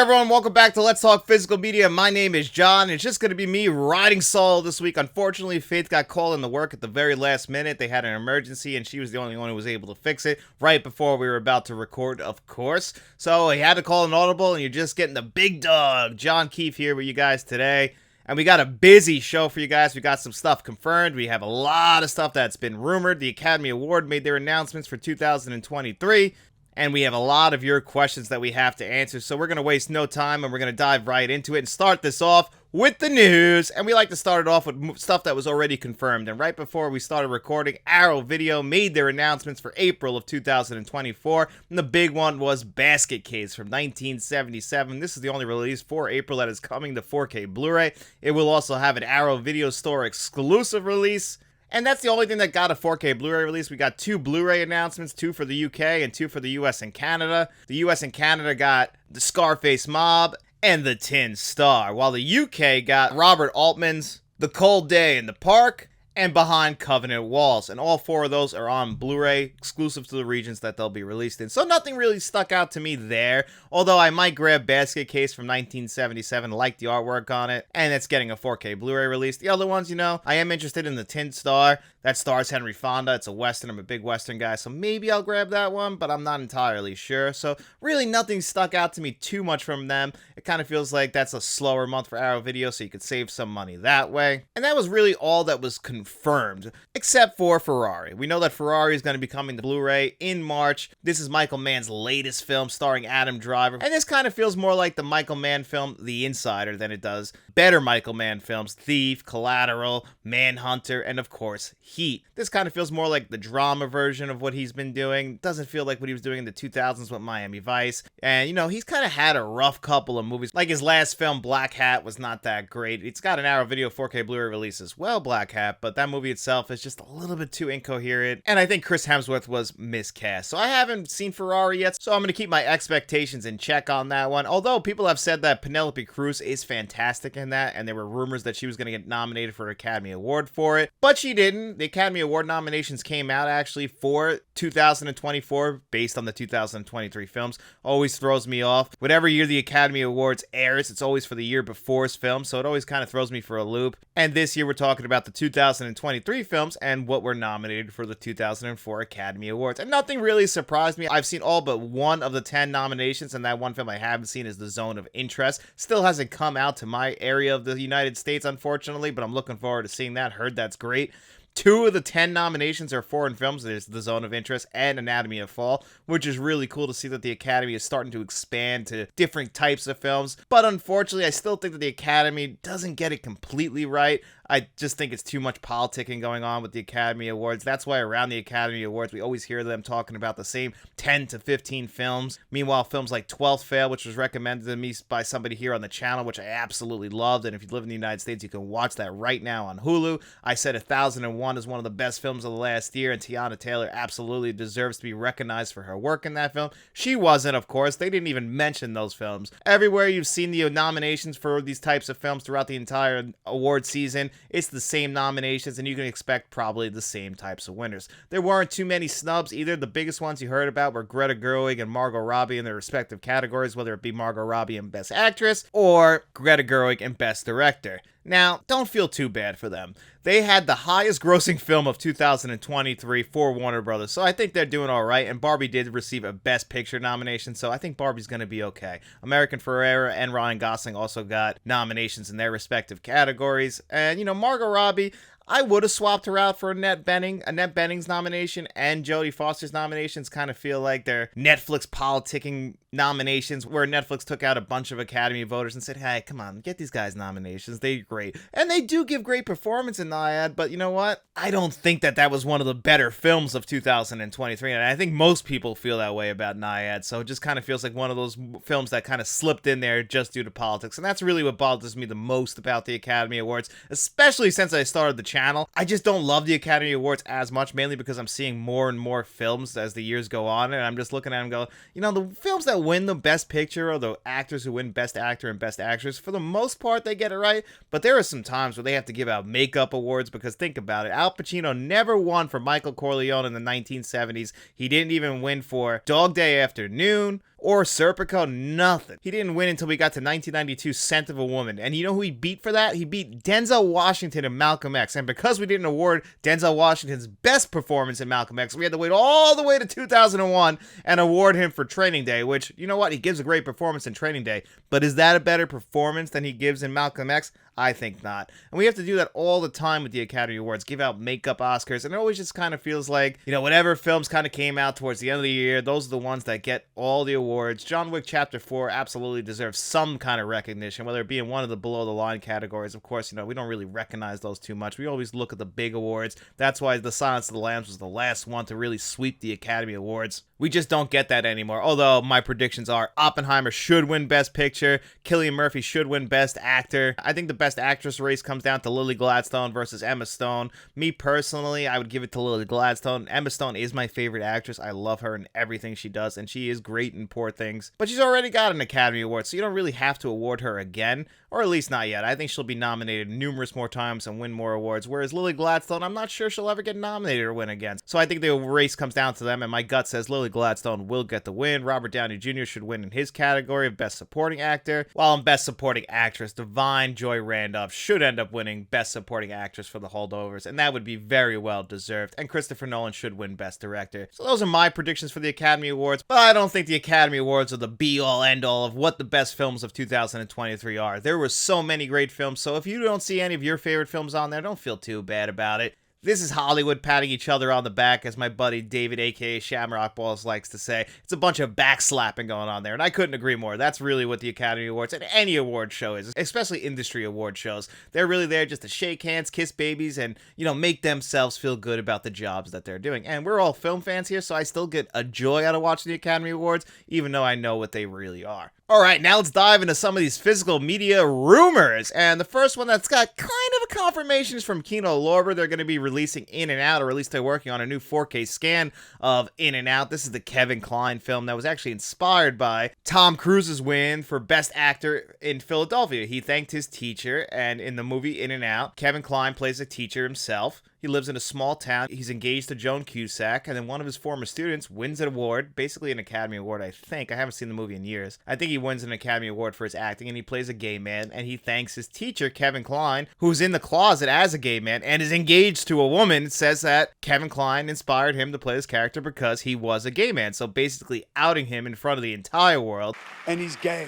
everyone, welcome back to Let's Talk Physical Media. My name is John. It's just going to be me riding solo this week. Unfortunately, Faith got called into work at the very last minute. They had an emergency, and she was the only one who was able to fix it right before we were about to record, of course. So he had to call an audible, and you're just getting the big dog, John Keefe, here with you guys today. And we got a busy show for you guys. We got some stuff confirmed. We have a lot of stuff that's been rumored. The Academy Award made their announcements for 2023. And we have a lot of your questions that we have to answer. So we're going to waste no time and we're going to dive right into it and start this off with the news. And we like to start it off with stuff that was already confirmed. And right before we started recording, Arrow Video made their announcements for April of 2024. And the big one was Basket Case from 1977. This is the only release for April that is coming to 4K Blu-ray. It will also have an Arrow Video Store exclusive release. And that's the only thing that got a 4K Blu-ray release. We got 2 Blu-ray announcements, 2 for the UK and 2 for the US and Canada. The US and Canada got The Scarface Mob and The Tin Star, while the UK got Robert Altman's The Cold Day in the Park and Behind Covenant Walls. And all 4 of those are on Blu-ray, exclusive to the regions that they'll be released in. So nothing really stuck out to me there, although I might grab Basket Case from 1977, like the artwork on it, and it's getting a 4K Blu-ray release. The other ones, I am interested in The Tin Star. That stars Henry Fonda. It's a Western. I'm a big Western guy, so maybe I'll grab that one, but I'm not entirely sure. So really nothing stuck out to me too much from them. It kind of feels like that's a slower month for Arrow Video, so you could save some money that way. And that was really all that was confirmed, except for Ferrari. We know that Ferrari is going to be coming to Blu-ray in March. This is Michael Mann's latest film starring Adam Driver, and this kind of feels more like the Michael Mann film The Insider than it does better Michael Mann films, Thief, Collateral, Manhunter, and of course, Heat. This kind of feels more like the drama version of what he's been doing. Doesn't feel like what he was doing in the 2000s with Miami Vice. And, he's kind of had a rough couple of movies. Like his last film, Black Hat, was not that great. It's got an Arrow Video 4K Blu-ray release as well, Black Hat, but that movie itself is just a little bit too incoherent. And I think Chris Hemsworth was miscast. So I haven't seen Ferrari yet, so I'm going to keep my expectations in check on that one. Although people have said that Penelope Cruz is fantastic in that, and there were rumors that she was going to get nominated for an Academy Award for it, but she didn't. The Academy Award nominations came out actually for 2024 based on the 2023 films. Always throws me off. Whatever year the Academy Awards airs, it's always for the year before's film, so it always kind of throws me for a loop. And this year we're talking about the 2023 films and what were nominated for the 2004 Academy Awards. And nothing really surprised me. I've seen all but one of the 10 nominations, and that one film I haven't seen is The Zone of Interest. Still hasn't come out to my area of the United States, unfortunately, but I'm looking forward to seeing that. Heard that's great. 2 of the 10 nominations are foreign films. There's The Zone of Interest and Anatomy of Fall, which is really cool to see that the Academy is starting to expand to different types of films. But unfortunately, I still think that the Academy doesn't get it completely right. I just think it's too much politicking going on with the Academy Awards. That's why around the Academy Awards, we always hear them talking about the same 10 to 15 films. Meanwhile, films like 12th Fail, which was recommended to me by somebody here on the channel, which I absolutely loved. And if you live in the United States, you can watch that right now on Hulu. I said 1001 is one of the best films of the last year, and Tiana Taylor absolutely deserves to be recognized for her work in that film. She wasn't, of course. They didn't even mention those films. Everywhere you've seen the nominations for these types of films throughout the entire award season, it's the same nominations, and you can expect probably the same types of winners. There weren't too many snubs either. The biggest ones you heard about were Greta Gerwig and Margot Robbie in their respective categories, whether it be Margot Robbie in Best Actress or Greta Gerwig in Best Director. Now, don't feel too bad for them. They had the highest grossing film of 2023 for Warner Brothers, so I think they're doing all right, and Barbie did receive a Best Picture nomination, so I think Barbie's going to be okay. American Ferrera and Ryan Gosling also got nominations in their respective categories, and, Margot Robbie, I would have swapped her out for Annette Bening's nomination and Jodie Foster's nominations kind of feel like they're Netflix politicking nominations, where Netflix took out a bunch of Academy voters and said, hey, come on, get these guys nominations. They're great. And they do give great performance in Nyad, but you know what? I don't think that was one of the better films of 2023, and I think most people feel that way about Nyad, so it just kind of feels like one of those films that kind of slipped in there just due to politics, and that's really what bothers me the most about the Academy Awards, especially since I started the channel. I just don't love the Academy Awards as much, mainly because I'm seeing more and more films as the years go on, and I'm just looking at them and go, the films that win the Best Picture or the actors who win Best Actor and Best Actress, for the most part, they get it right. But there are some times where they have to give out makeup awards because think about it. Al Pacino never won for Michael Corleone in the 1970s. He didn't even win for Dog Day Afternoon or Serpico, nothing. He didn't win until we got to 1992 Scent of a Woman. And you know who he beat for that? He beat Denzel Washington in Malcolm X. And because we didn't award Denzel Washington's best performance in Malcolm X, we had to wait all the way to 2001 and award him for Training Day, which, you know what? He gives a great performance in Training Day. But is that a better performance than he gives in Malcolm X? I think not. And we have to do that all the time with the Academy Awards, give out makeup Oscars, and it always just kind of feels like, you know, whatever films kind of came out towards the end of the year, those are the ones that get all the awards. John Wick Chapter 4 absolutely deserves some kind of recognition, whether it be in one of the below-the-line categories. Of course, you know, we don't really recognize those too much. We always look at the big awards. That's why The Silence of the Lambs was the last one to really sweep the Academy Awards. We just don't get that anymore, although my predictions are Oppenheimer should win Best Picture, Cillian Murphy should win Best Actor. I think the Best Actress race comes down to Lily Gladstone versus Emma Stone. Me personally, I would give it to Lily Gladstone. Emma Stone is my favorite actress. I love her in everything she does, and she is great in Poor Things. But she's already got an Academy Award, so you don't really have to award her again, or at least not yet. I think she'll be nominated numerous more times and win more awards, whereas Lily Gladstone, I'm not sure she'll ever get nominated or win again. So I think the race comes down to them, and my gut says Lily Gladstone will get the win. Robert Downey Jr. should win in his category of Best Supporting Actor, while in Best Supporting Actress, Divine Joy Randolph should end up winning Best Supporting Actress for The Holdovers, and that would be very well deserved, and Christopher Nolan should win Best Director. So those are my predictions for the Academy Awards, but I don't think the Academy Awards are the be-all, end-all of what the best films of 2023 are. There were so many great films, so if you don't see any of your favorite films on there, don't feel too bad about it. This is Hollywood patting each other on the back, as my buddy David, aka Shamrock Balls, likes to say. It's a bunch of backslapping going on there, and I couldn't agree more. That's really what the Academy Awards and any award show is, especially industry award shows. They're really there just to shake hands, kiss babies, and, you know, make themselves feel good about the jobs that they're doing. And we're all film fans here, so I still get a joy out of watching the Academy Awards, even though I know what they really are. All right, now let's dive into some of these physical media rumors. And the first one that's got kind of a confirmation is from Kino Lorber. They're going to be releasing In and Out, or at least they're working on a new 4K scan of In and Out. This is the Kevin Kline film that was actually inspired by Tom Cruise's win for Best Actor in Philadelphia. He thanked his teacher, and in the movie In and Out, Kevin Kline plays a teacher himself. He lives in a small town. He's engaged to Joan Cusack, and then one of his former students wins an award, basically an Academy Award, I think. I haven't seen the movie in years. I think he wins an Academy Award for his acting, and he plays a gay man, and he thanks his teacher, Kevin Kline, who's in the closet as a gay man and is engaged to a woman, says that Kevin Kline inspired him to play this character because he was a gay man, so basically outing him in front of the entire world. And he's gay.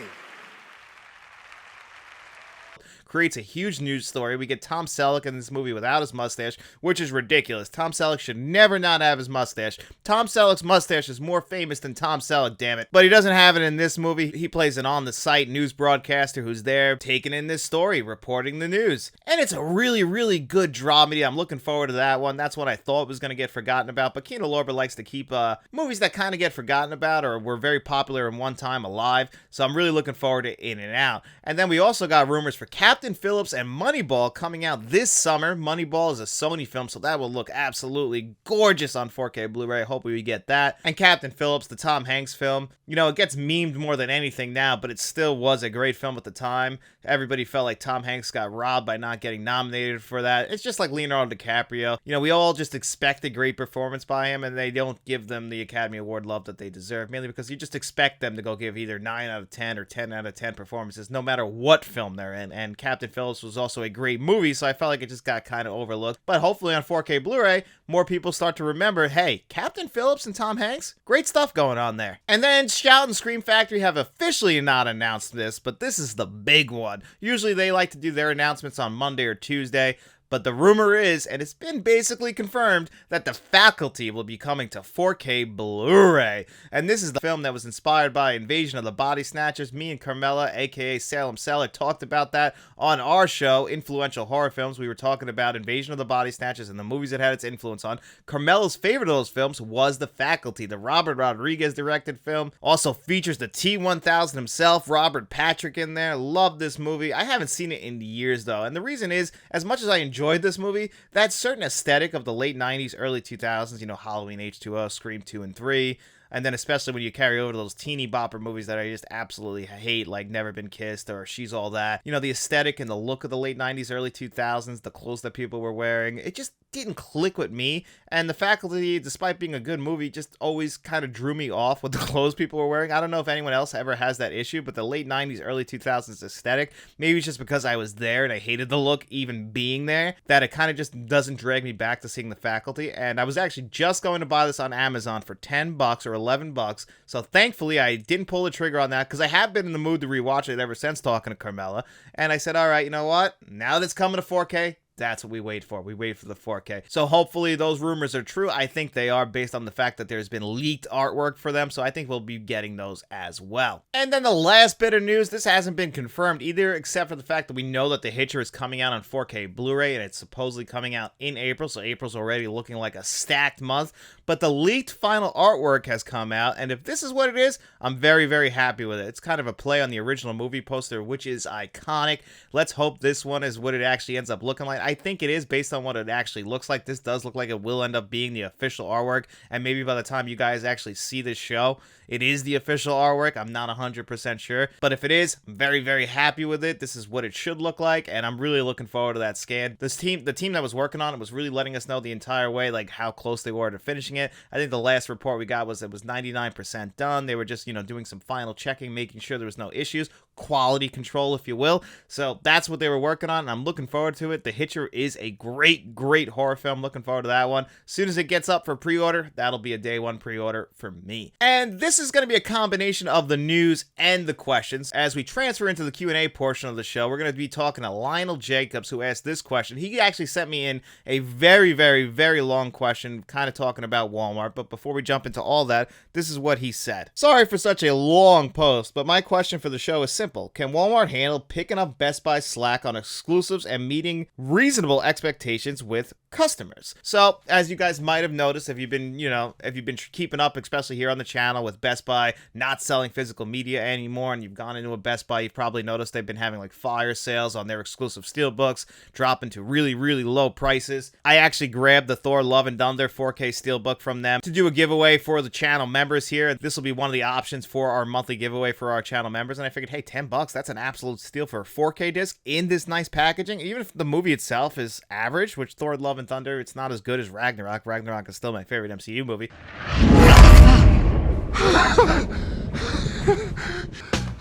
Creates a huge news story. We get Tom Selleck in this movie without his mustache, which is ridiculous. Tom Selleck should never not have his mustache. Tom Selleck's mustache is more famous than Tom Selleck, damn it. But he doesn't have it in this movie. He plays an on-the-site news broadcaster who's there taking in this story, reporting the news. And it's a really, really good dramedy. I'm looking forward to that one. That's what I thought was going to get forgotten about. But Kino Lorber likes to keep movies that kind of get forgotten about or were very popular in one time alive. So I'm really looking forward to In and Out. And then we also got rumors for Captain Phillips and Moneyball coming out this summer. Moneyball is a Sony film, so that will look absolutely gorgeous on 4K Blu-ray. Hopefully we get that. And Captain Phillips, the Tom Hanks film, you know, it gets memed more than anything now, but it still was a great film at the time. Everybody felt like Tom Hanks got robbed by not getting nominated for that. It's just like Leonardo DiCaprio. You know, we all just expect a great performance by him, and they don't give them the Academy Award love that they deserve, mainly because you just expect them to go give either 9 out of 10 or 10 out of 10 performances, no matter what film they're in. And Captain Phillips was also a great movie, so I felt like it just got kind of overlooked. But hopefully on 4K Blu-ray, more people start to remember, hey, Captain Phillips and Tom Hanks, great stuff going on there. And then Shout and Scream Factory have officially not announced this, but this is the big one. Usually they like to do their announcements on Monday or Tuesday, but the rumor is, and it's been basically confirmed, that The Faculty will be coming to 4K Blu-ray. And this is the film that was inspired by Invasion of the Body Snatchers. Me and Carmela, aka Salem Seller, talked about that on our show, Influential Horror Films. We were talking about Invasion of the Body Snatchers and the movies it had its influence on. Carmela's favorite of those films was The Faculty, the Robert Rodriguez directed film. Also features the T-1000 himself, Robert Patrick, in there. Love this movie. I haven't seen it in years, though. And the reason is, as much as I enjoyed this movie, that certain aesthetic of the late 90s, early 2000s, you know, Halloween H2O, Scream 2 and 3, And then especially when you carry over those teeny bopper movies that I just absolutely hate, like Never Been Kissed or She's All That. You know, the aesthetic and the look of the late 90s, early 2000s, the clothes that people were wearing, it just didn't click with me. And The Faculty, despite being a good movie, just always kind of drew me off with the clothes people were wearing. I don't know if anyone else ever has that issue, but the late 90s, early 2000s aesthetic, maybe it's just because I was there and I hated the look even being there, that it kind of just doesn't drag me back to seeing The Faculty. And I was actually just going to buy this on Amazon for $10 or $11. So thankfully I didn't pull the trigger on that, because I have been in the mood to rewatch it ever since talking to Carmela. And I said, all right, you know what? Now that it's coming to 4K, that's what we wait for. We wait for the 4K. So hopefully those rumors are true. I think they are, based on the fact that there's been leaked artwork for them. So I think we'll be getting those as well. And then the last bit of news, this hasn't been confirmed either, except for the fact that we know that The Hitcher is coming out on 4K Blu-ray, and it's supposedly coming out in April. So April's already looking like a stacked month. But the leaked final artwork has come out, and if this is what it is, I'm very, very happy with it. It's kind of a play on the original movie poster, which is iconic. Let's hope this one is what it actually ends up looking like. I think it is, based on what it actually looks like. This does look like it will end up being the official artwork, and maybe by the time you guys actually see this show, it is the official artwork. I'm not 100% sure, but if it is, I'm very, very happy with it. This is what it should look like, and I'm really looking forward to that scan. The team that was working on it was really letting us know the entire way, like, how close they were to finishing it. I think the last report we got was it was 99% done. They were just, doing some final checking, making sure there was no issues, quality control, if you will. So that's what they were working on, and I'm looking forward to it. The Hitcher is a great, great horror film. Looking forward to that one. As soon as it gets up for pre-order, that'll be a day one pre-order for me. And this is going to be a combination of the news and the questions. As we transfer into the Q&A portion of the show, we're going to be talking to Lionel Jacobs, who asked this question. He actually sent me in a very, very, very long question, kind of talking about Walmart. But before we jump into all that, this is what he said. Sorry for such a long post, but my question for the show is simple. Can Walmart handle picking up Best Buy slack on exclusives and meeting reasonable expectations with customers? So, as you guys might have noticed, if you've been keeping up, especially here on the channel, with Best Buy not selling physical media anymore, and you've gone into a Best Buy, you've probably noticed they've been having like fire sales on their exclusive steelbooks, dropping to really, really low prices. I actually grabbed the Thor Love and Thunder 4K steelbook from them to do a giveaway for the channel members here. This will be one of the options for our monthly giveaway for our channel members, and I figured, hey, $10, that's an absolute steal for a 4K disc in this nice packaging. Even if the movie itself is average, which Thor Love and Thunder, it's not as good as Ragnarok. Ragnarok is still my favorite MCU movie.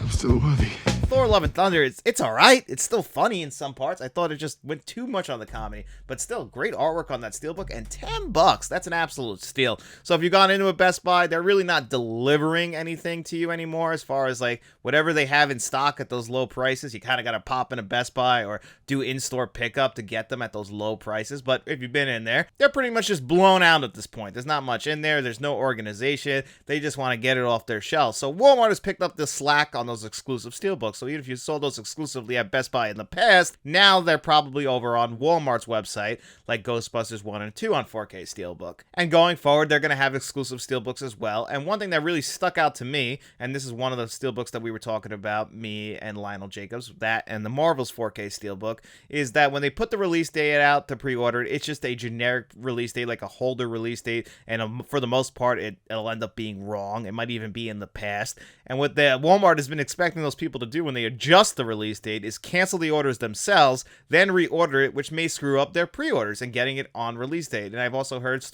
I'm still worthy. Thor Love and Thunder, it's alright. It's still funny in some parts. I thought it just went too much on the comedy, but still great artwork on that steelbook, and $10, that's an absolute steal. So if you've gone into a Best Buy, they're really not delivering anything to you anymore, as far as like whatever they have in stock at those low prices. You kind of got to pop in a Best Buy or do in-store pickup to get them at those low prices. But if you've been in there, they're pretty much just blown out at this point. There's not much in there. There's no organization. They just want to get it off their shelves. So Walmart has picked up the slack on those exclusive steelbooks. So even if you sold those exclusively at Best Buy in the past, now they're probably over on Walmart's website, like Ghostbusters 1 and 2 on 4K Steelbook. And going forward, they're going to have exclusive Steelbooks as well. And one thing that really stuck out to me, and this is one of the Steelbooks that we were talking about, me and Lionel Jacobs, that and the Marvel's 4K Steelbook, is that when they put the release date out to pre-order, it's just a generic release date, like a holder release date, and for the most part, it'll end up being wrong. It might even be in the past. And what Walmart has been expecting those people to do when they adjust the release date is cancel the orders themselves, then reorder it, which may screw up their pre-orders and getting it on release date. And I've also heard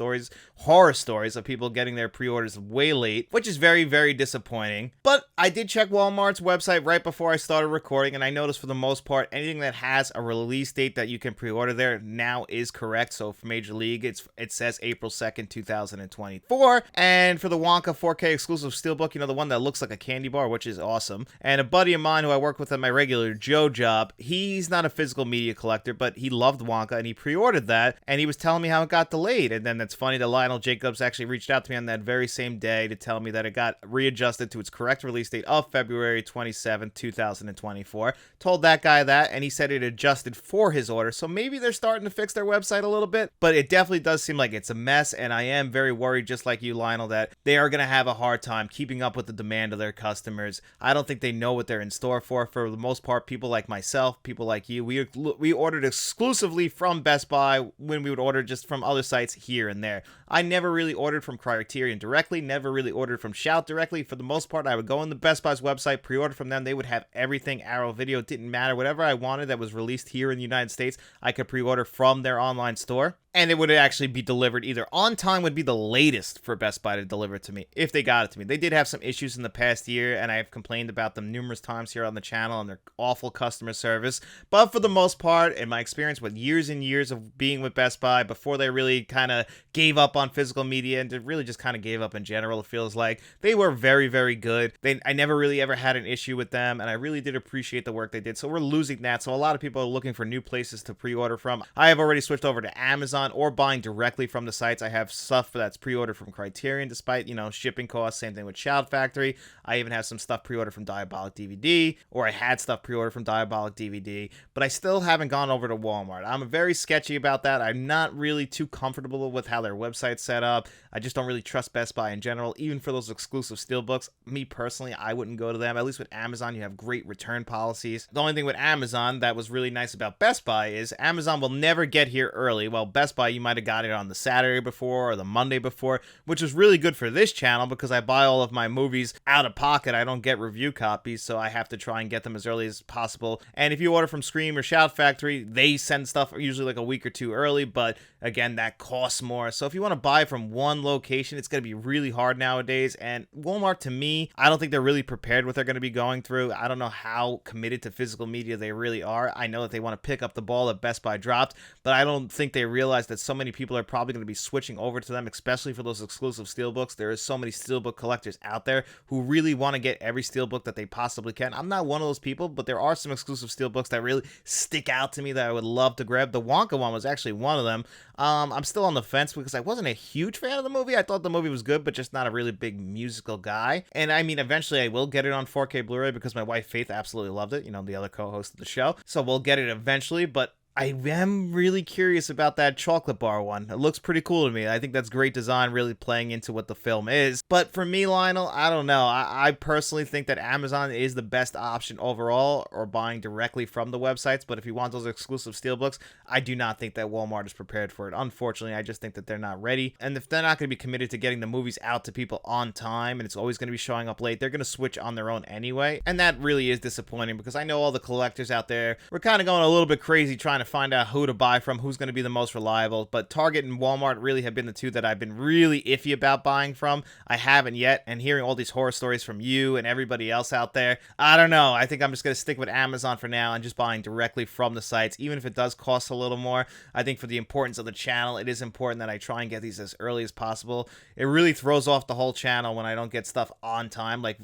horror stories of people getting their pre-orders way late, which is very, very disappointing. But I did check Walmart's website right before I started recording, and I noticed for the most part, anything that has a release date that you can pre-order there now is correct. So for Major League, it says April 2nd, 2024. And for the Wonka 4K exclusive steelbook, the one that looks like a candy bar, which is awesome. And a buddy of mine who I work with at my regular Joe job, he's not a physical media collector, but he loved Wonka and he pre-ordered that, and he was telling me how it got delayed. And then it's funny that Lionel Jacobs actually reached out to me on that very same day to tell me that it got readjusted to its correct release date of February 27th, 2024. Told that guy that, and he said it adjusted for his order. So maybe they're starting to fix their website a little bit, but it definitely does seem like it's a mess, and I am very worried, just like you, Lionel, that they are going to have a hard time keeping up with the demand of their customers. I don't think they know what they're in store store for the most part, people like myself, people like you. We ordered exclusively from Best Buy when we would order just from other sites here and there. I never really ordered from Criterion directly, never really ordered from Shout directly. For the most part, I would go on the Best Buy's website, pre-order from them. They would have everything Arrow Video. It didn't matter. Whatever I wanted that was released here in the United States, I could pre-order from their online store. And it would actually be delivered either on time would be the latest for Best Buy to deliver it to me, if they got it to me. They did have some issues in the past year, and I have complained about them numerous times here on the channel and their awful customer service. But for the most part, in my experience with years and years of being with Best Buy, before they really kind of gave up on physical media and really just kind of gave up in general, it feels like, they were very, very good. I never really ever had an issue with them, and I really did appreciate the work they did. So we're losing that. So a lot of people are looking for new places to pre-order from. I have already switched over to Amazon or buying directly from the sites. I have stuff that's pre-ordered from Criterion, despite, shipping costs. Same thing with Shout Factory. I even have some stuff pre-ordered from Diabolic DVD, or I had stuff pre-ordered from Diabolic DVD, but I still haven't gone over to Walmart. I'm very sketchy about that. I'm not really too comfortable with how their website's set up. I just don't really trust Best Buy in general, even for those exclusive steelbooks. Me personally, I wouldn't go to them. At least with Amazon, you have great return policies. The only thing with Amazon that was really nice about Best Buy is Amazon will never get here early. Well, Best Buy, you might have got it on the Saturday before or the Monday before, which is really good for this channel because I buy all of my movies out of pocket. I don't get review copies, so I have to try and get them as early as possible. And if you order from Scream or Shout Factory, they send stuff usually like a week or two early, but again, that costs more. So if you want to buy from one location, it's going to be really hard nowadays. And Walmart, to me, I don't think they're really prepared what they're going to be going through. I don't know how committed to physical media they really are. I know that they want to pick up the ball that Best Buy dropped, but I don't think they realize that so many people are probably going to be switching over to them, especially for those exclusive steelbooks. There is so many steelbook collectors out there who really want to get every steelbook that they possibly can. I'm not one of those people, but there are some exclusive steelbooks that really stick out to me that I would love to grab. The Wonka one was actually one of them. I'm still on the fence because I wasn't a huge fan of the movie. I thought the movie was good, but just not a really big musical guy. And I mean, eventually I will get it on 4K Blu-ray because my wife Faith absolutely loved it, the other co-host of the show. So we'll get it eventually, but I am really curious about that chocolate bar one. It looks pretty cool to me. I think that's great design, really playing into what the film is. But for me, Lionel, I don't know. I personally think that Amazon is the best option overall, or buying directly from the websites. But if you want those exclusive steelbooks, I do not think that Walmart is prepared for it. Unfortunately, I just think that they're not ready. And if they're not going to be committed to getting the movies out to people on time, and it's always going to be showing up late, they're going to switch on their own anyway. And that really is disappointing because I know all the collectors out there, we're kind of going a little bit crazy trying to find out who to buy from, who's going to be the most reliable. But Target and Walmart really have been the two that I've been really iffy about buying from. I haven't yet, and hearing all these horror stories from you and everybody else out there, I don't know. I think I'm just going to stick with Amazon for now and just buying directly from the sites, even if it does cost a little more. I think for the importance of the channel, it is important that I try and get these as early as possible. It really throws off the whole channel when I don't get stuff on time. Like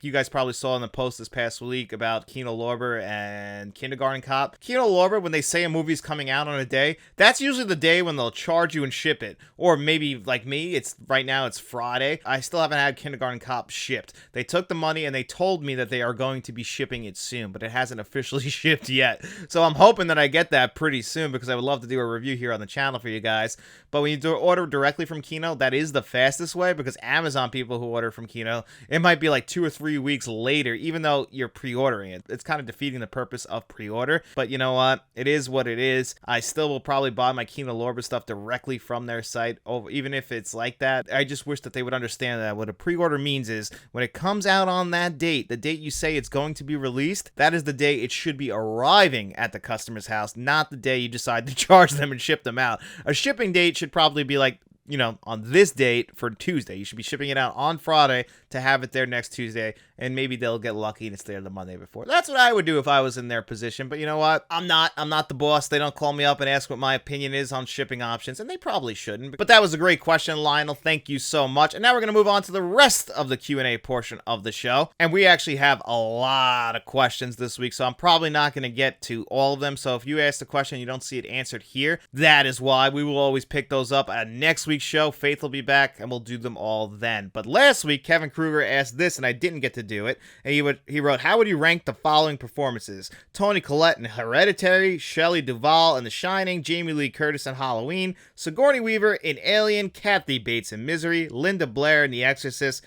you guys probably saw in the post this past week about Kino Lorber and Kindergarten Cop. Kino Lorber, when they say a movie's coming out on a day, that's usually the day when they'll charge you and ship it. Or maybe like me, right now it's Friday. I still haven't had Kindergarten Cop shipped. They took the money and they told me that they are going to be shipping it soon, but it hasn't officially shipped yet. So I'm hoping that I get that pretty soon because I would love to do a review here on the channel for you guys. But when you order directly from Kino, that is the fastest way, because Amazon people who order from Kino, it might be like 2 or 3 weeks later, even though you're pre-ordering it. It's kind of defeating the purpose of pre-order. But you know what? It is what it is. I still will probably buy my Kino Lorber stuff directly from their site, even if it's like that. I just wish that they would understand that what a pre-order means is when it comes out on that date, the date you say it's going to be released, that is the day it should be arriving at the customer's house, not the day you decide to charge them and ship them out. A shipping date should probably be like, on this date for Tuesday. You should be shipping it out on Friday to have it there next Tuesday, and maybe they'll get lucky and it's there the Monday before. That's what I would do if I was in their position, but you know what? I'm not the boss. They don't call me up and ask what my opinion is on shipping options, and they probably shouldn't. But that was a great question, Lionel. Thank you so much. And now we're going to move on to the rest of the Q&A portion of the show, and we actually have a lot of questions this week, so I'm probably not going to get to all of them. So if you ask the question and you don't see it answered here, that is why. We will always pick those up at next week's show. Faith will be back and we'll do them all then. But last week, Kevin Kruger asked this and I didn't get to do it. And he wrote, how would you rank the following performances? Toni Collette in Hereditary, Shelley Duvall in The Shining, Jamie Lee Curtis in Halloween, Sigourney Weaver in Alien, Kathy Bates in Misery, Linda Blair in The Exorcist,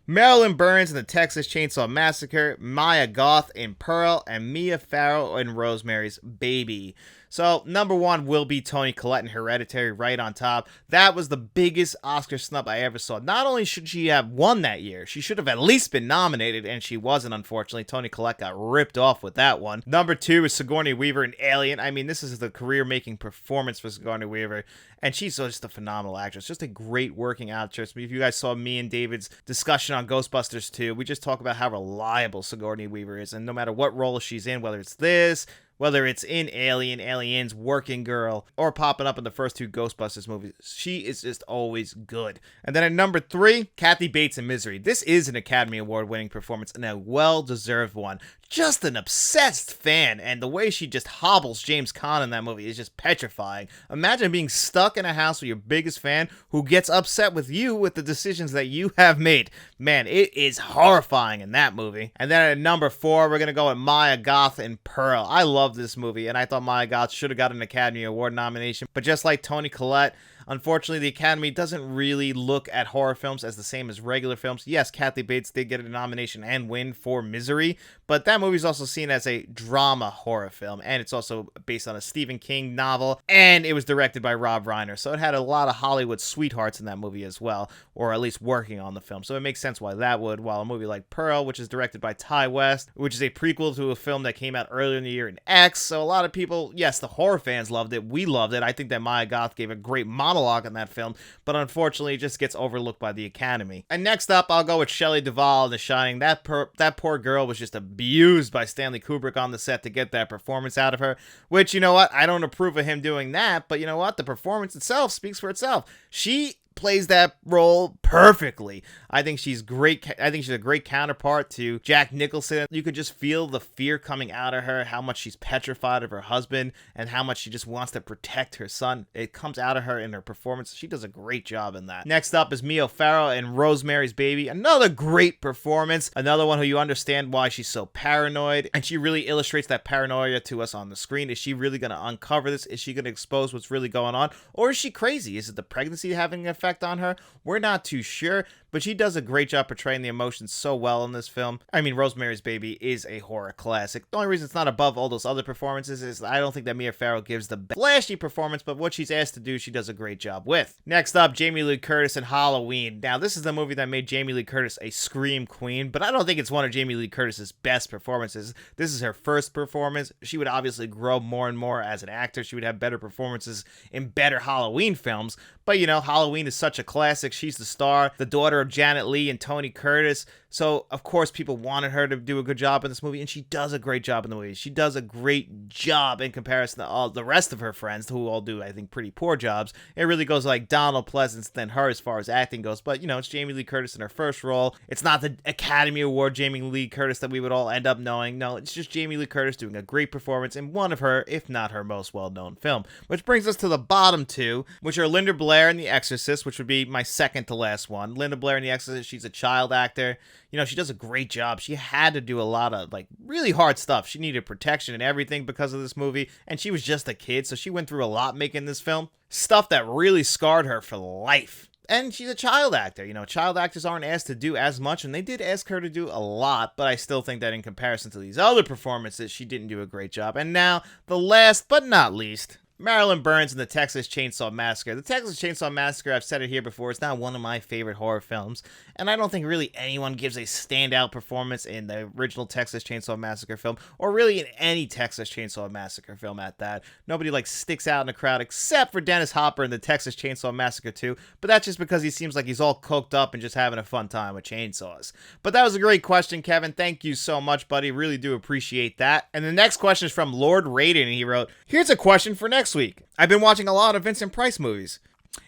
Marilyn Burns in the Texas Chainsaw Massacre, Maya Goth in Pearl, and Mia Farrow in Rosemary's Baby. So, number one will be Toni Collette in Hereditary, right on top. That was the biggest Oscar snub I ever saw. Not only should she have won that year, she should have at least been nominated, and she wasn't, unfortunately. Toni Collette got ripped off with that one. Number two is Sigourney Weaver in Alien. I mean, this is the career-making performance for Sigourney Weaver, and she's just a phenomenal actress. Just a great working actress. If you guys saw me and David's discussion on Ghostbusters 2, we just talk about how reliable Sigourney Weaver is, and no matter what role she's in, whether it's this, whether it's in Aliens, Working Girl, or popping up in the first two Ghostbusters movies, she is just always good. And then at number three, Kathy Bates in Misery. This is an Academy Award-winning performance and a well-deserved one. Just an obsessed fan, and the way she just hobbles James Caan in that movie is just petrifying. Imagine being stuck in a house with your biggest fan who gets upset with you with the decisions that you have made. Man, it is horrifying in that movie. And then at number four, we're going to go with Maya Goth in Pearl. I love this movie, and I thought Maya Goth should have got an Academy Award nomination, but just like Toni Collette, unfortunately, the Academy doesn't really look at horror films as the same as regular films. Yes, Kathy Bates did get a nomination and win for Misery, but that movie is also seen as a drama horror film, and it's also based on a Stephen King novel, and it was directed by Rob Reiner, so it had a lot of Hollywood sweethearts in that movie as well, or at least working on the film, so it makes sense why that would, while a movie like Pearl, which is directed by Ty West, which is a prequel to a film that came out earlier in the year in X, so a lot of people, yes, the horror fans loved it, we loved it. I think that Maya Goth gave a great monologue in that film, but unfortunately it just gets overlooked by the Academy. And next up, I'll go with Shelley Duvall in The Shining. That poor girl was just abused by Stanley Kubrick on the set to get that performance out of her, which, you know what, I don't approve of him doing that, but you know what, the performance itself speaks for itself. She plays that role perfectly. I think she's great. I think she's a great counterpart to Jack Nicholson. You could just feel the fear coming out of her, how much she's petrified of her husband, and how much she just wants to protect her son. It comes out of her in her performance. She does a great job in that. Next up is Mia Farrow in Rosemary's Baby. Another great performance. Another one who you understand why she's so paranoid, and she really illustrates that paranoia to us on the screen. Is she really going to uncover this? Is she going to expose what's really going on? Or is she crazy? Is it the pregnancy having an effect on her? We're not too sure, but she does a great job portraying the emotions so well in this film. I mean, Rosemary's Baby is a horror classic. The only reason it's not above all those other performances is I don't think that Mia Farrow gives the flashy performance, but what she's asked to do, she does a great job with. Next up, Jamie Lee Curtis in Halloween. Now, this is the movie that made Jamie Lee Curtis a scream queen, but I don't think it's one of Jamie Lee Curtis's best performances. This is her first performance. She would obviously grow more and more as an actor. She would have better performances in better Halloween films, but you know, Halloween is such a classic. She's the star, the daughter of Janet Leigh and Tony Curtis. So, of course, people wanted her to do a good job in this movie, and she does a great job in the movie. She does a great job in comparison to all the rest of her friends, who all do, I think, pretty poor jobs. It really goes like Donald Pleasance than her as far as acting goes. But, you know, it's Jamie Lee Curtis in her first role. It's not the Academy Award Jamie Lee Curtis that we would all end up knowing. No, it's just Jamie Lee Curtis doing a great performance in one of her, if not her most well-known film. Which brings us to the bottom two, which are Linda Blair in The Exorcist, which would be my second to last one. Linda Blair in The Exorcist, she's a child actor. You know, she does a great job. She had to do a lot of, like, really hard stuff. She needed protection and everything because of this movie, and she was just a kid, so she went through a lot making this film. Stuff that really scarred her for life. And she's a child actor. You know, child actors aren't asked to do as much, and they did ask her to do a lot, but I still think that in comparison to these other performances, she didn't do a great job. And now, the last but not least, Marilyn Burns in the Texas Chainsaw Massacre. The Texas Chainsaw Massacre, I've said it here before, it's not one of my favorite horror films, and I don't think really anyone gives a standout performance in the original Texas Chainsaw Massacre film, or really in any Texas Chainsaw Massacre film at that. Nobody, like, sticks out in the crowd except for Dennis Hopper in the Texas Chainsaw Massacre 2, but that's just because he seems like he's all coked up and just having a fun time with chainsaws. But that was a great question, Kevin. Thank you so much, buddy. Really do appreciate that. And the next question is from Lord Raiden, and he wrote, "Here's a question for next week. I've been watching a lot of Vincent Price movies.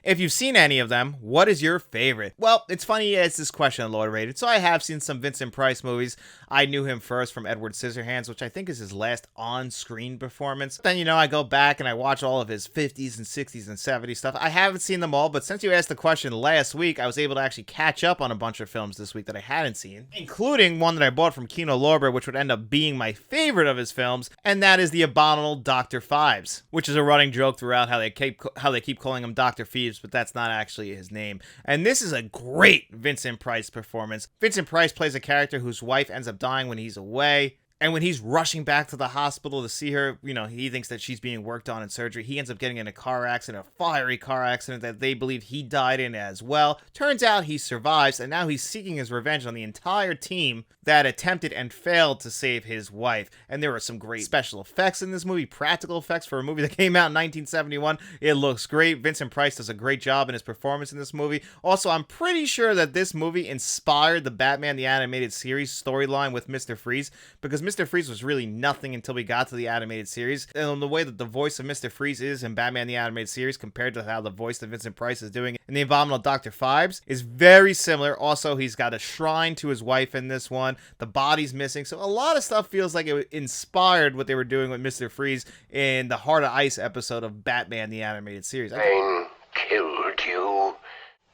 If you've seen any of them, what is your favorite?" Well, it's funny he asked this question, Lord Rated. So I have seen some Vincent Price movies. I knew him first from Edward Scissorhands, which I think is his last on-screen performance. Then, you know, I go back and I watch all of his 50s and 60s and 70s stuff. I haven't seen them all, but since you asked the question last week, I was able to actually catch up on a bunch of films this week that I hadn't seen, including one that I bought from Kino Lorber, which would end up being my favorite of his films, and that is the abominable Dr. Phibes, which is a running joke throughout how they keep calling him Dr. Phoebes, but that's not actually his name. And this is a great Vincent Price performance. Vincent Price plays a character whose wife ends up dying when he's away. And when he's rushing back to the hospital to see her, he thinks that she's being worked on in surgery. He ends up getting in a car accident, a fiery car accident that they believe he died in as well. Turns out he survives, and now he's seeking his revenge on the entire team that attempted and failed to save his wife. And there are some great special effects in this movie, practical effects for a movie that came out in 1971. It looks great. Vincent Price does a great job in his performance in this movie. Also, I'm pretty sure that this movie inspired the Batman the Animated Series storyline with Mr. Freeze, because Mr. Freeze was really nothing until we got to the animated series. And the way that the voice of Mr. Freeze is in Batman the Animated Series compared to how the voice that Vincent Price is doing in The Abominable Dr. Phibes is very similar. Also, he's got a shrine to his wife in this one. The body's missing. So a lot of stuff feels like it inspired what they were doing with Mr. Freeze in the Heart of Ice episode of Batman the Animated Series. 9 killed you.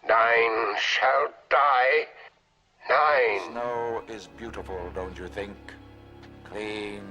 9 shall die. 9. Snow is beautiful, don't you think? Clean,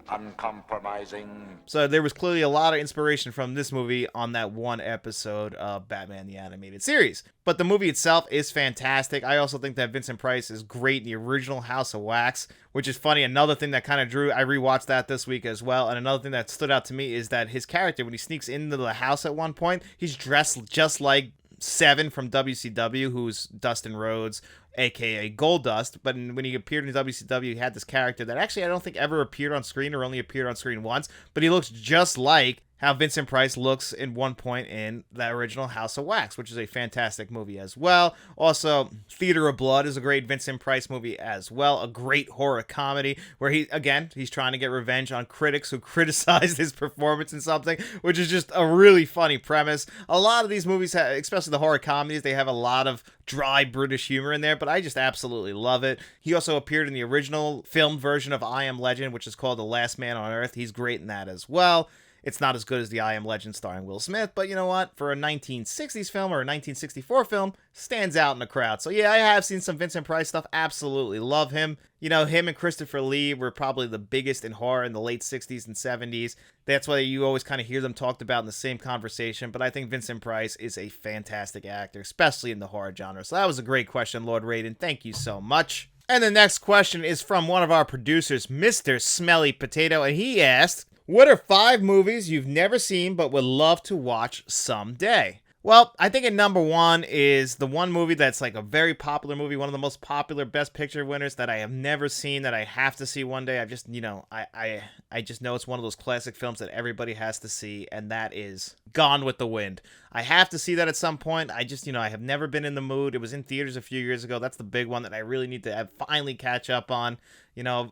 uncompromising. So there was clearly a lot of inspiration from this movie on that one episode of Batman the Animated Series. But the movie itself is fantastic. I also think that Vincent Price is great in the original House of Wax, which is funny. Another thing that kind of I rewatched that this week as well. And another thing that stood out to me is that his character, when he sneaks into the house at one point, he's dressed just like Seven from WCW, who's Dustin Rhodes, aka Goldust. But when he appeared in WCW, he had this character that actually I don't think ever appeared on screen, or only appeared on screen once, but he looks just like how Vincent Price looks in one point in the original House of Wax, which is a fantastic movie as well. Also, Theater of Blood is a great Vincent Price movie as well. A great horror comedy where he's trying to get revenge on critics who criticized his performance in something, which is just a really funny premise. A lot of these movies, especially the horror comedies, they have a lot of dry British humor in there, but I just absolutely love it. He also appeared in the original filmed version of I Am Legend, which is called The Last Man on Earth. He's great in that as well. It's not as good as the I Am Legend starring Will Smith, but you know what? For a 1960s film or a 1964 film, stands out in the crowd. So yeah, I have seen some Vincent Price stuff. Absolutely love him. Him and Christopher Lee were probably the biggest in horror in the late 60s and 70s. That's why you always kind of hear them talked about in the same conversation. But I think Vincent Price is a fantastic actor, especially in the horror genre. So that was a great question, Lord Raiden. Thank you so much. And the next question is from one of our producers, Mr. Smelly Potato, and he asked, what are 5 movies you've never seen but would love to watch someday? Well, I think at number 1 is the one movie that's like a very popular movie, one of the most popular Best Picture winners that I have never seen, that I have to see one day. I just, I just know it's one of those classic films that everybody has to see, and that is Gone with the Wind. I have to see that at some point. I just, I have never been in the mood. It was in theaters a few years ago. That's the big one that I really need to finally catch up on.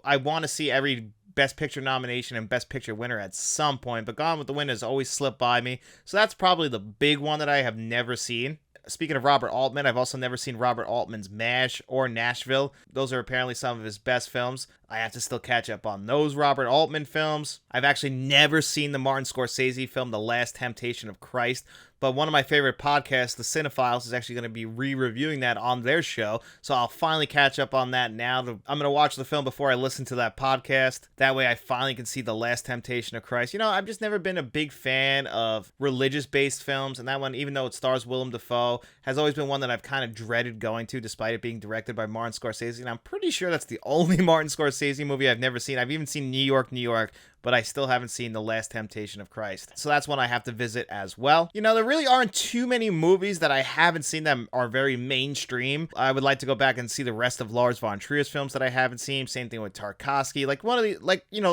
I want to see every Best Picture nomination and Best Picture winner at some point, but Gone with the Wind has always slipped by me. So that's probably the big one that I have never seen. Speaking of Robert Altman, I've also never seen Robert Altman's MASH or Nashville. Those are apparently some of his best films. I have to still catch up on those Robert Altman films. I've actually never seen the Martin Scorsese film, The Last Temptation of Christ, but one of my favorite podcasts, The Cinephiles, is actually going to be re-reviewing that on their show, so I'll finally catch up on that now. I'm going to watch the film before I listen to that podcast. That way I finally can see The Last Temptation of Christ. I've just never been a big fan of religious-based films, and that one, even though it stars Willem Dafoe, has always been one that I've kind of dreaded going to, despite it being directed by Martin Scorsese, and I'm pretty sure that's the only Martin Scorsese movie I've never seen. I've even seen New York, New York, but I still haven't seen The Last Temptation of Christ. So that's one I have to visit as well. There really aren't too many movies that I haven't seen that are very mainstream. I would like to go back and see the rest of Lars von Trier's films that I haven't seen. Same thing with Tarkovsky.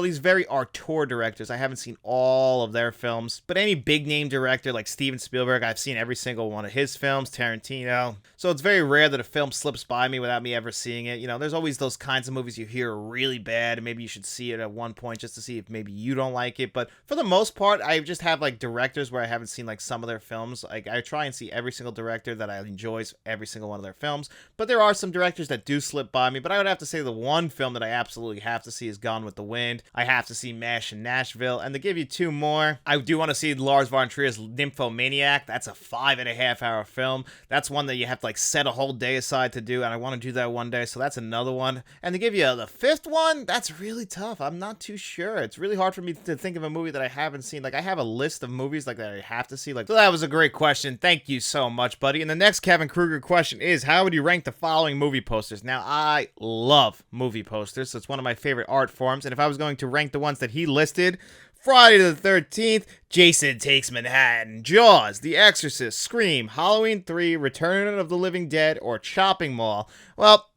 These very auteur directors, I haven't seen all of their films. But any big name director like Steven Spielberg, I've seen every single one of his films. Tarantino. So it's very rare that a film slips by me without me ever seeing it. There's always those kinds of movies you hear are really bad, and maybe you should see it at one point just to see if maybe you don't like it. But for the most part, I just have directors where I haven't seen some of their films. I try and see every single director that I enjoy every single one of their films, but there are some directors that do slip by me. But I would have to say the one film that I absolutely have to see is Gone with the Wind. I have to see MASH and Nashville, and to give you 2 more, I do want to see Lars von Trier's Nymphomaniac. That's a 5.5-hour film. That's one that you have to set a whole day aside to do, and I want to do that one day, so that's another one. And to give you the 5th one, that's really tough. I'm not too sure. It's really really hard for me to think of a movie that I haven't seen. Like, I have a list of movies like that I have to see. Like, so that was a great question. Thank you so much, buddy. And the next Kevin Kruger question is, how would you rank the following movie posters? Now, I love movie posters, so it's one of my favorite art forms. And if I was going to rank the ones that he listed, Friday the 13th, Jason Takes Manhattan, Jaws, The Exorcist, Scream, Halloween 3, Return of the Living Dead, or Chopping Mall. Well,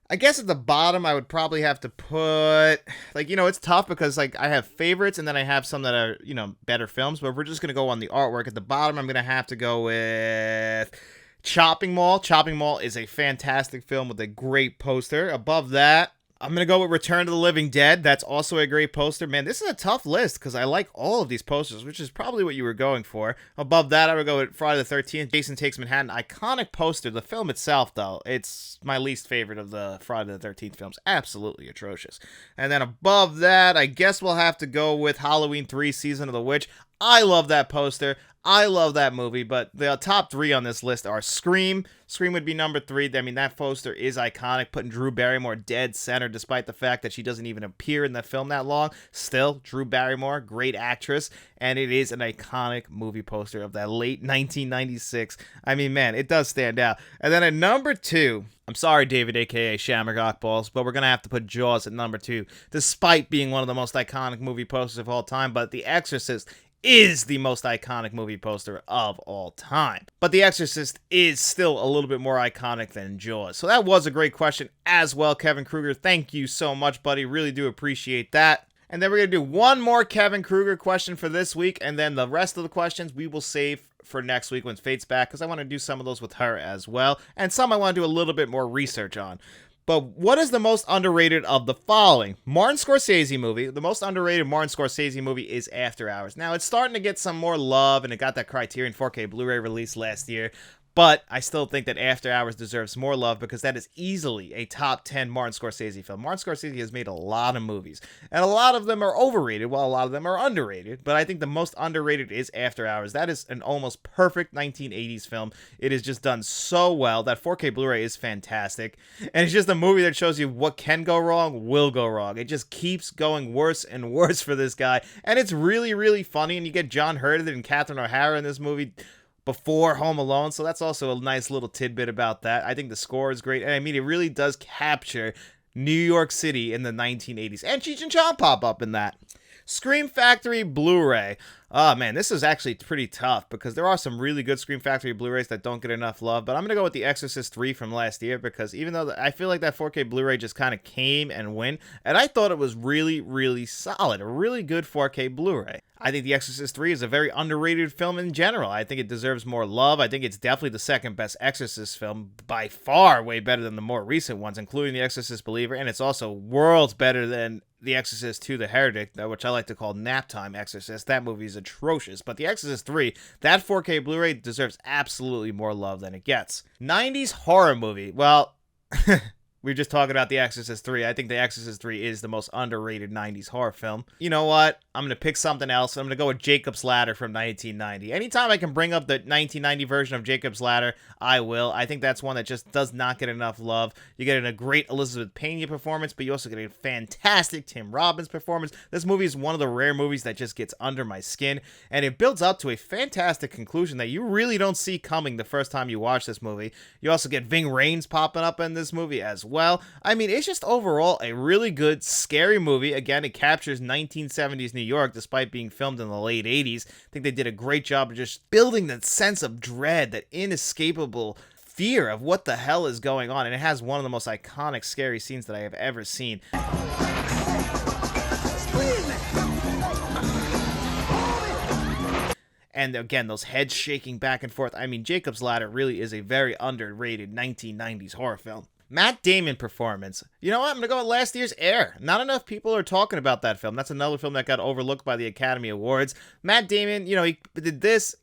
I guess at the bottom I would probably have to put, like, it's tough because, like, I have favorites and then I have some that are, better films. But if we're just going to go on the artwork, at the bottom I'm going to have to go with Chopping Mall. Chopping Mall is a fantastic film with a great poster. Above that, I'm going to go with Return of the Living Dead. That's also a great poster. Man, this is a tough list because I like all of these posters, which is probably what you were going for. Above that, I would go with Friday the 13th, Jason Takes Manhattan. Iconic poster. The film itself, though, it's my least favorite of the Friday the 13th films. Absolutely atrocious. And then above that, I guess we'll have to go with Halloween 3, Season of the Witch. I love that poster. I love that movie, but the top 3 on this list are Scream. Scream would be number 3. I mean, that poster is iconic, putting Drew Barrymore dead center, despite the fact that she doesn't even appear in the film that long. Still, Drew Barrymore, great actress, and it is an iconic movie poster of that late 1996. I mean, man, it does stand out. And then at number 2, I'm sorry, David, a.k.a. Shamrock Balls, but we're going to have to put Jaws at number 2, despite being one of the most iconic movie posters of all time. But The Exorcist is the most iconic movie poster of all time. But The Exorcist is still a little bit more iconic than Jaws. So that was a great question as well, Kevin Kruger. Thank you so much, buddy. Really do appreciate that. And then we're going to do one more Kevin Kruger question for this week, and then the rest of the questions we will save for next week when Fate's back, because I want to do some of those with her as well, and some I want to do a little bit more research on. But what is the most underrated of the following? Martin Scorsese movie. The most underrated Martin Scorsese movie is After Hours. Now, it's starting to get some more love, and it got that Criterion 4K Blu-ray release last year. But I still think that After Hours deserves more love because that is easily a top 10 Martin Scorsese film. Martin Scorsese has made a lot of movies, and a lot of them are overrated while a lot of them are underrated. But I think the most underrated is After Hours. That is an almost perfect 1980s film. It is just done so well. That 4K Blu-ray is fantastic. And it's just a movie that shows you what can go wrong will go wrong. It just keeps going worse and worse for this guy. And it's really, really funny. And you get John Hurt and Catherine O'Hara in this movie before Home Alone, so that's also a nice little tidbit about that. I think the score is great, and I mean, it really does capture New York City in the 1980s, and Cheech and Chong pop up in that. Scream Factory Blu-ray. Oh, man, this is actually pretty tough because there are some really good Scream Factory Blu-rays that don't get enough love, but I'm going to go with The Exorcist 3 from last year because even though I feel like that 4K Blu-ray just kind of came and went, and I thought it was really, really solid, a really good 4K Blu-ray. I think The Exorcist 3 is a very underrated film in general. I think it deserves more love. I think it's definitely the second best Exorcist film, by far way better than the more recent ones, including The Exorcist Believer, and it's also worlds better than The Exorcist 2, The Heretic, which I like to call Naptime Exorcist. That movie is atrocious. But The Exorcist 3, that 4K Blu-ray deserves absolutely more love than it gets. 90s horror movie. Well, we were just talking about The Exorcist 3. I think The Exorcist 3 is the most underrated 90s horror film. You know what? I'm going to pick something else. I'm going to go with Jacob's Ladder from 1990. Anytime I can bring up the 1990 version of Jacob's Ladder, I will. I think that's one that just does not get enough love. You get a great Elizabeth Pena performance, but you also get a fantastic Tim Robbins performance. This movie is one of the rare movies that just gets under my skin, and it builds up to a fantastic conclusion that you really don't see coming the first time you watch this movie. You also get Ving Rhames popping up in this movie as well. I mean, it's just overall a really good, scary movie. Again, it captures 1970s New York despite being filmed in the late 80s. I think they did a great job of just building that sense of dread, that inescapable fear of what the hell is going on. And it has one of the most iconic, scary scenes that I have ever seen. And again, those heads shaking back and forth. I mean, Jacob's Ladder really is a very underrated 1990s horror film. Matt Damon performance. You know what? I'm going to go with last year's Air. Not enough people are talking about that film. That's another film that got overlooked by the Academy Awards. Matt Damon, you know, he did this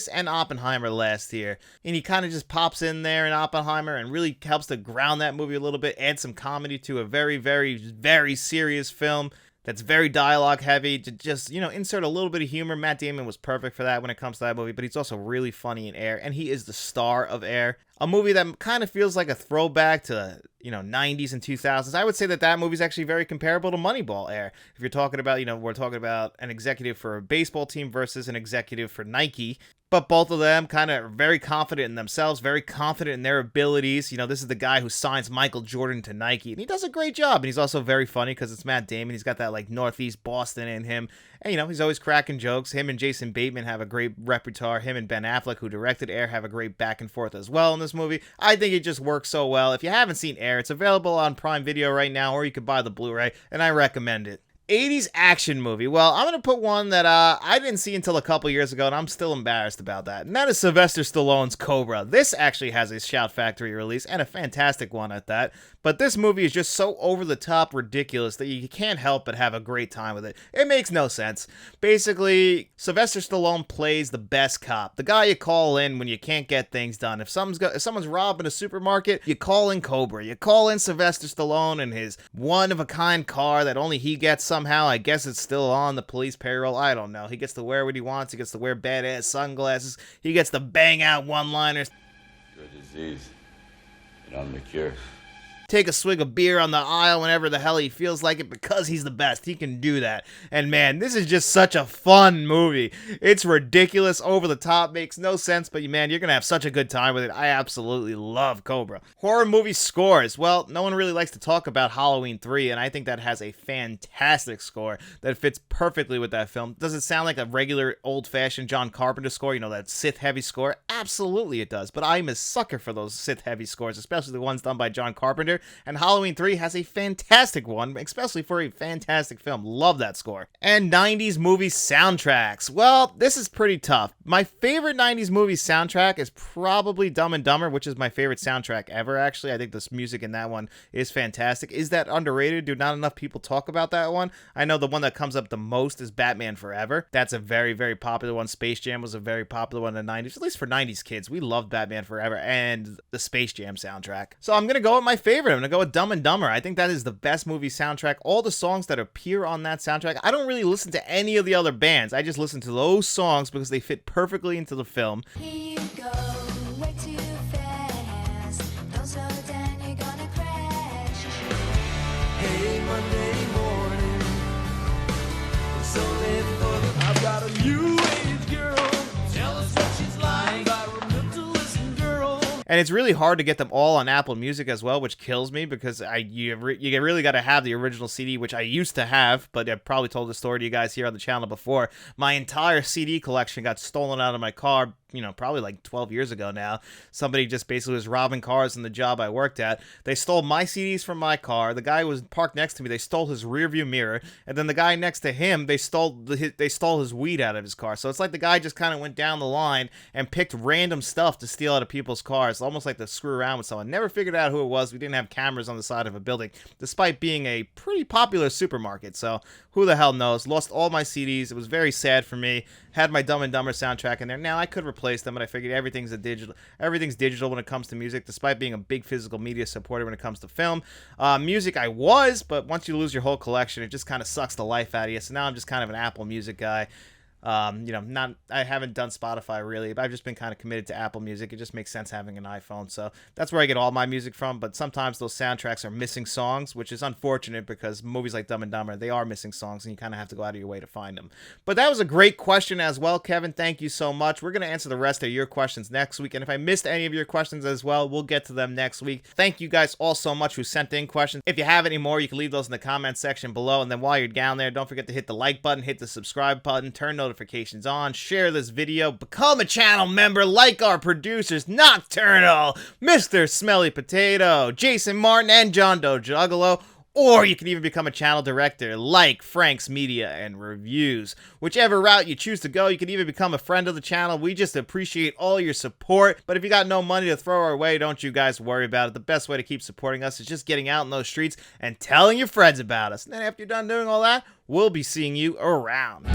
and Oppenheimer last year. And he kind of just pops in there in Oppenheimer and really helps to ground that movie a little bit, add some comedy to a very, very, very serious film that's very dialogue heavy, to just, you know, insert a little bit of humor. Matt Damon was perfect for that when it comes to that movie, but he's also really funny in Air, and he is the star of Air. A movie that kind of feels like a throwback to, 90s and 2000s, I would say that movie's actually very comparable to Moneyball Air. If you're talking about, we're talking about an executive for a baseball team versus an executive for Nike. But both of them kind of very confident in themselves, very confident in their abilities. This is the guy who signs Michael Jordan to Nike, and he does a great job. And he's also very funny because it's Matt Damon. He's got that like Northeast Boston in him. And, he's always cracking jokes. Him and Jason Bateman have a great repertoire. Him and Ben Affleck, who directed Air, have a great back and forth as well in this movie. I think it just works so well. If you haven't seen Air, it's available on Prime Video right now, or you could buy the Blu-ray, and I recommend it. 80s action movie. Well, I'm going to put one that I didn't see until a couple years ago, and I'm still embarrassed about that. And that is Sylvester Stallone's Cobra. This actually has a Shout Factory release, and a fantastic one at that. But this movie is just so over-the-top ridiculous that you can't help but have a great time with it. It makes no sense. Basically, Sylvester Stallone plays the best cop. The guy you call in when you can't get things done. If someone's robbing a supermarket, you call in Cobra. You call in Sylvester Stallone and his one-of-a-kind car that only he gets somehow. I guess it's still on the police payroll. I don't know. He gets to wear what he wants. He gets to wear badass sunglasses. He gets to bang out one-liners. Your disease, and I'm the cure. Take a swig of beer on the aisle whenever the hell he feels like it because he's the best. He can do that. And man, this is just such a fun movie. It's ridiculous, over the top, makes no sense, but man, you're going to have such a good time with it. I absolutely love Cobra. Horror movie scores. Well, no one really likes to talk about Halloween 3, and I think that has a fantastic score that fits perfectly with that film. Does it sound like a regular old-fashioned John Carpenter score? That Sith-heavy score? Absolutely it does, but I'm a sucker for those Sith-heavy scores, especially the ones done by John Carpenter. And Halloween 3 has a fantastic one, especially for a fantastic film. Love that score. And 90s movie soundtracks. Well, this is pretty tough. My favorite 90s movie soundtrack is probably Dumb and Dumber, which is my favorite soundtrack ever, actually. I think this music in that one is fantastic. Is that underrated? Do not enough people talk about that one? I know the one that comes up the most is Batman Forever. That's a very, very popular one. Space Jam was a very popular one in the 90s, at least for 90s kids. We loved Batman Forever and the Space Jam soundtrack. So I'm going to go with my favorite. I'm going to go with Dumb and Dumber. I think that is the best movie soundtrack. All the songs that appear on that soundtrack, I don't really listen to any of the other bands. I just listen to those songs because they fit perfectly into the film. Here you go, way too fast. Don't slow down, you're gonna crash. Hey, Monday morning. It's only for I've got a new age girl. Tell us what she's like. Environmentalist girl. And it's really hard to get them all on Apple Music as well, which kills me because you really got to have the original CD, which I used to have, but I've probably told the story to you guys here on the channel before. My entire CD collection got stolen out of my car, probably like 12 years ago now. Somebody just basically was robbing cars in the job I worked at. They stole my CDs from my car. The guy was parked next to me. They stole his rearview mirror. And then the guy next to him, they stole his weed out of his car. So it's like the guy just kind of went down the line and picked random stuff to steal out of people's cars. Almost like to screw around with someone. Never figured out who it was. We didn't have cameras on the side of a building, despite being a pretty popular supermarket. So who the hell knows? Lost all my CDs. It was very sad for me. Had my Dumb and Dumber soundtrack in there. Now I could replace them, but I figured everything's digital when it comes to music, despite being a big physical media supporter when it comes to film. Music I was, but once you lose your whole collection, it just kind of sucks the life out of you. So now I'm just kind of an Apple Music guy. I haven't done Spotify really, but I've just been kind of committed to Apple Music. It just makes sense having an iPhone. So that's where I get all my music from. But sometimes those soundtracks are missing songs, which is unfortunate because movies like Dumb and Dumber, they are missing songs and you kind of have to go out of your way to find them. But that was a great question as well, Kevin. Thank you so much. We're going to answer the rest of your questions next week. And if I missed any of your questions as well, we'll get to them next week. Thank you guys all so much who sent in questions. If you have any more, you can leave those in the comment section below. And then while you're down there, don't forget to hit the like button, hit the subscribe button, turn notifications on, share this video, become a channel member like our producers Nocturnal, Mr. Smelly Potato, Jason Martin, and John Doe Juggalo. Or you can even become a channel director like Frank's Media and Reviews. Whichever route you choose to go, you can even become a friend of the channel. We just appreciate all your support. But if you got no money to throw our way, don't you guys worry about it. The best way to keep supporting us is just getting out in those streets and telling your friends about us. And then after you're done doing all that, we'll be seeing you around.